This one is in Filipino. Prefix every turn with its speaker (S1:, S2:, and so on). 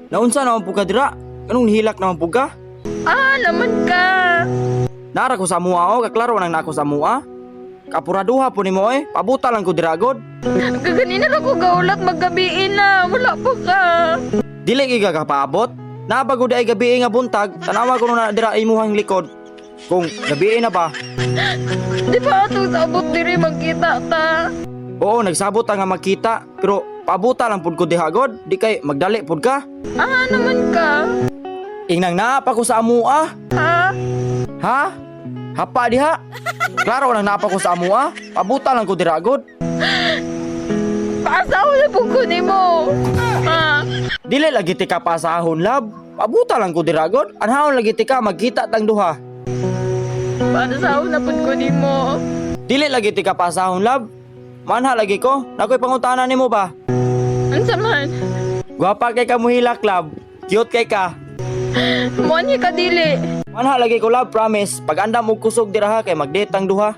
S1: Naunsa naman po ka dira? Anong nihilak naman po ka?
S2: Naman ka.
S1: Nara ko sa mua o, kaklaro nang nako sa mua. Kapuraduha po ni mo pabuta lang ko dira god.
S2: Kaganina na ko gaulat maggabiin na. Wala po ka.
S1: Dili ka kapaabot. Nabago di ay gabi nga buntag, tanawa ko na dira imuhang likod. Kung gabi na ba?
S2: Di ba itong sabot diri magkita ta?
S1: Oo, nagsabot nga magkita, pero pabuta lang pud ko diha god, di kay magdali pud ka.
S2: Naman ka.
S1: Ingnang naapa ko sa amua.
S2: Ha?
S1: Ha? Hapa diha. Klaro nang naapa ko sa amua, pabuta lang ko dira god.
S2: Paasaw na po ko ni mo.
S1: Dili lagi ti ka pasahon lab. Pabuta lang ko dira god. Anhaon lagi ti ka magkita tang duha.
S2: Paasaw na po ko ni mo.
S1: Dili lagi ti ka pasahon lab. Manha lagi ko. Nakoy pangutana nimo ba?
S2: Unsa man?
S1: Gwapa kay ka muhilak lab. Cute kay ka.
S2: Monye ka dili.
S1: Manha lagi ko lab, promise. Pag andam og kusog dira ha kay mag-date tang duha.